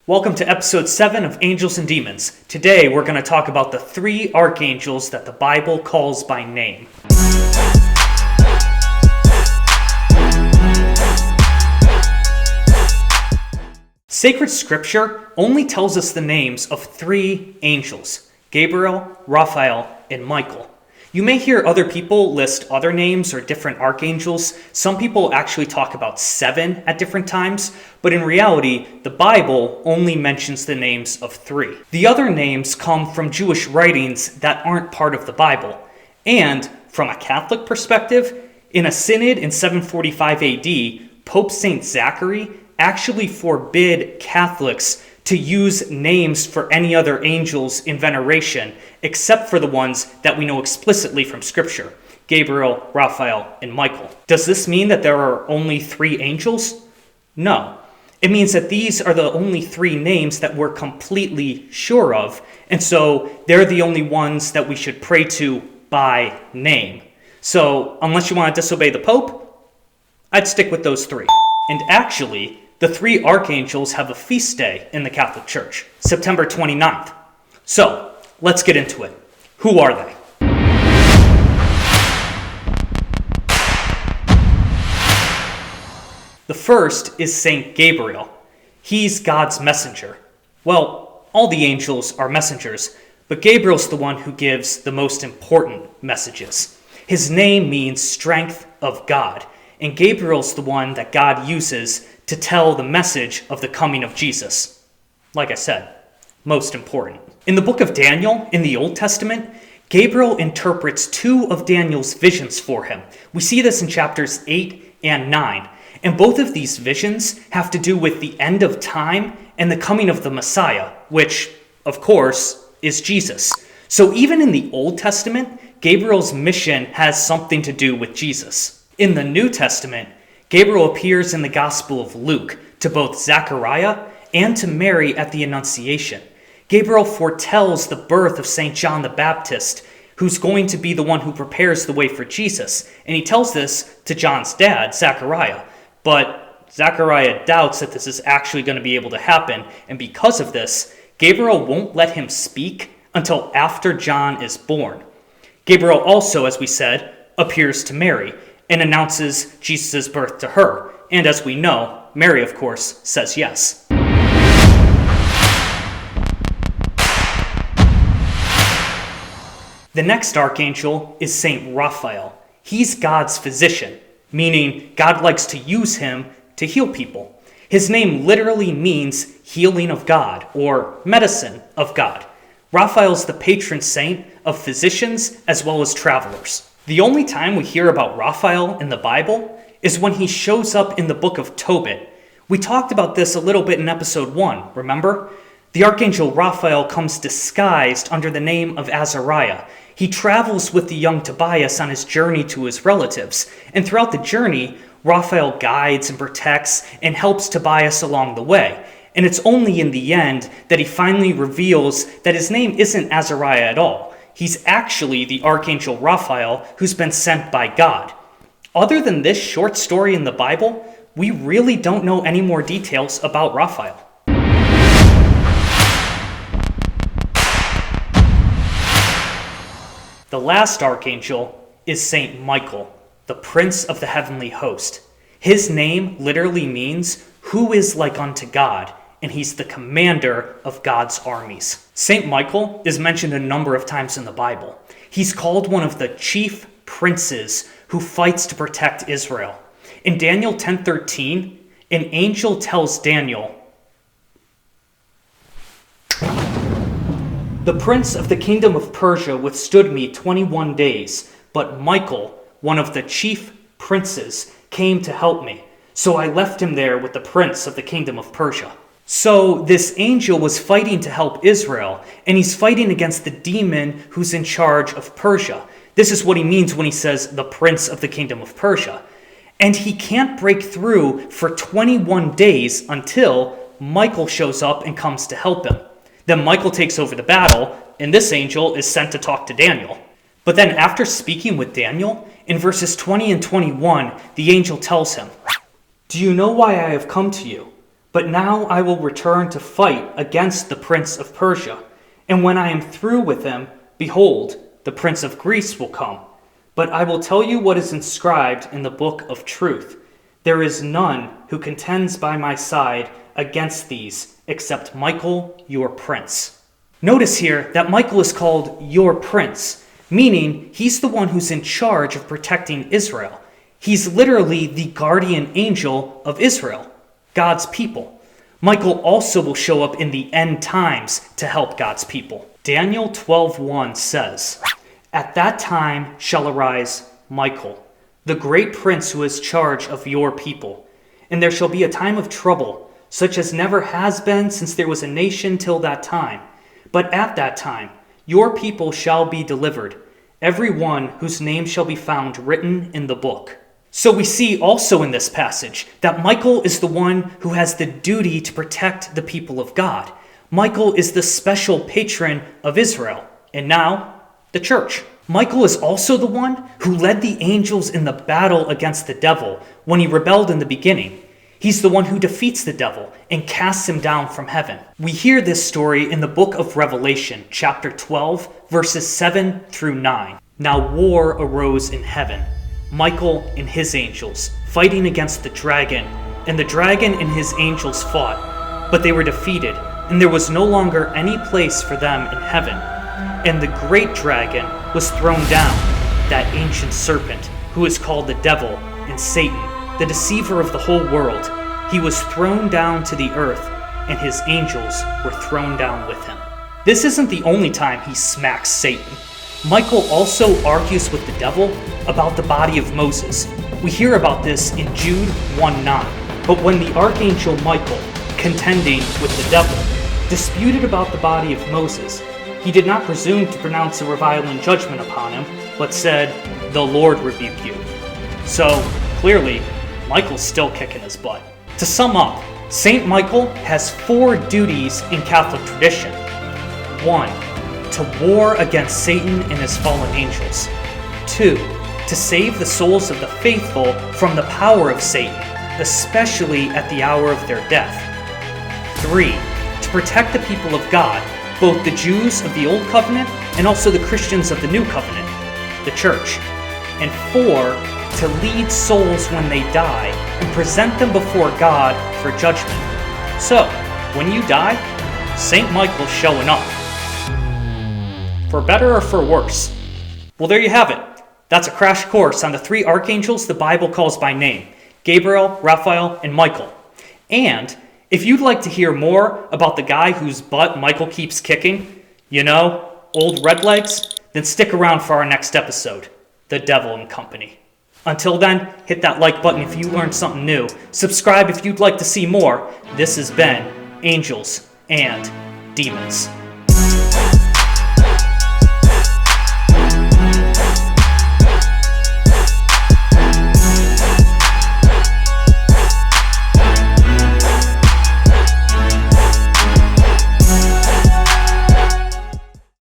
Welcome to episode 7 of Angels and Demons. Today we're going to talk about the 3 archangels that the Bible calls by name. Sacred Scripture only tells us the names of 3 angels: Gabriel, Raphael, and Michael. You may hear other people list other names or different archangels. Some people actually talk about 7 at different times, but in reality, the Bible only mentions the names of 3. The other names come from Jewish writings that aren't part of the Bible. And from a Catholic perspective, in a synod in 745 AD, Pope St. Zachary actually forbid Catholics to use names for any other angels in veneration, except for the ones that we know explicitly from Scripture: Gabriel, Raphael, and Michael. Does this mean that there are only 3 angels? No. It means that these are the only 3 names that we're completely sure of, and so they're the only ones that we should pray to by name. So, unless you want to disobey the Pope, I'd stick with those 3. And actually, the 3 archangels have a feast day in the Catholic Church, September 29th. So, let's get into it. Who are they? The first is Saint Gabriel. He's God's messenger. Well, all the angels are messengers, but Gabriel's the one who gives the most important messages. His name means strength of God, and Gabriel's the one that God uses to tell the message of the coming of Jesus. Like I said, most important. In the book of Daniel, in the Old Testament, Gabriel interprets 2 of Daniel's visions for him. We see this in chapters 8 and 9. And both of these visions have to do with the end of time and the coming of the Messiah, which, of course, is Jesus. So even in the Old Testament, Gabriel's mission has something to do with Jesus. In the New Testament, Gabriel appears in the Gospel of Luke to both Zechariah and to Mary at the Annunciation. Gabriel foretells the birth of St. John the Baptist, who's going to be the one who prepares the way for Jesus. And he tells this to John's dad, Zechariah. But Zechariah doubts that this is actually going to be able to happen. And because of this, Gabriel won't let him speak until after John is born. Gabriel also, as we said, appears to Mary and announces Jesus' birth to her. And as we know, Mary, of course, says yes. The next archangel is Saint Raphael. He's God's physician, meaning God likes to use him to heal people. His name literally means healing of God, or medicine of God. Raphael's the patron saint of physicians as well as travelers. The only time we hear about Raphael in the Bible is when he shows up in the book of Tobit. We talked about this a little bit in episode 1, remember? The archangel Raphael comes disguised under the name of Azariah. He travels with the young Tobias on his journey to his relatives, and throughout the journey, Raphael guides and protects and helps Tobias along the way. And it's only in the end that he finally reveals that his name isn't Azariah at all. He's actually the Archangel Raphael who's been sent by God. Other than this short story in the Bible, we really don't know any more details about Raphael. The last archangel is Saint Michael, the Prince of the Heavenly Host. His name literally means, "who is like unto God," and he's the commander of God's armies. Saint Michael is mentioned a number of times in the Bible. He's called one of the chief princes who fights to protect Israel. In Daniel 10:13, an angel tells Daniel, "The prince of the kingdom of Persia withstood me 21 days, but Michael, one of the chief princes, came to help me. So I left him there with the prince of the kingdom of Persia." So this angel was fighting to help Israel, and he's fighting against the demon who's in charge of Persia. This is what he means when he says the prince of the kingdom of Persia. And he can't break through for 21 days until Michael shows up and comes to help him. Then Michael takes over the battle, and this angel is sent to talk to Daniel. But then after speaking with Daniel, in verses 20 and 21, the angel tells him, "Do you know why I have come to you? But now I will return to fight against the prince of Persia. And when I am through with him, behold, the prince of Greece will come. But I will tell you what is inscribed in the book of truth. There is none who contends by my side against these, except Michael, your prince. Notice here that Michael is called your prince, meaning he's the one who's in charge of protecting Israel. He's literally the guardian angel of Israel, God's people. Michael also will show up in the end times to help God's people. Daniel 12:1 says, "At that time shall arise Michael, the great prince who has charge of your people. And there shall be a time of trouble, such as never has been since there was a nation till that time. But at that time your people shall be delivered, every one whose name shall be found written in the book." So we see also in this passage that Michael is the one who has the duty to protect the people of God. Michael is the special patron of Israel, and now the church. Michael is also the one who led the angels in the battle against the devil when he rebelled in the beginning. He's the one who defeats the devil and casts him down from heaven. We hear this story in the book of Revelation, chapter 12, verses 7 through 9. Now war arose in heaven, Michael and his angels fighting against the dragon, and the dragon and his angels fought, but they were defeated, and there was no longer any place for them in heaven. And the great dragon was thrown down, that ancient serpent, who is called the devil and Satan, the deceiver of the whole world. He was thrown down to the earth, and his angels were thrown down with him. This isn't the only time he smacks Satan. Michael also argues with the devil about the body of Moses. We hear about this in Jude 1:9. But when the archangel Michael, contending with the devil, disputed about the body of Moses, he did not presume to pronounce a reviling judgment upon him, but said, "The Lord rebuke you." So, clearly, Michael's still kicking his butt. To sum up, Saint Michael has 4 duties in Catholic tradition. 1. To war against Satan and his fallen angels. 2. To save the souls of the faithful from the power of Satan, especially at the hour of their death. 3. To protect the people of God, both the Jews of the Old Covenant and also the Christians of the New Covenant, the Church. And 4. To lead souls when they die and present them before God for judgment. So, when you die, St. Michael's showing up. For better or for worse? Well, there you have it. That's a crash course on the 3 archangels the Bible calls by name: Gabriel, Raphael, and Michael. And if you'd like to hear more about the guy whose butt Michael keeps kicking, old Redlegs, then stick around for our next episode, The Devil and Company. Until then, hit that like button if you learned something new. Subscribe if you'd like to see more. This has been Angels and Demons.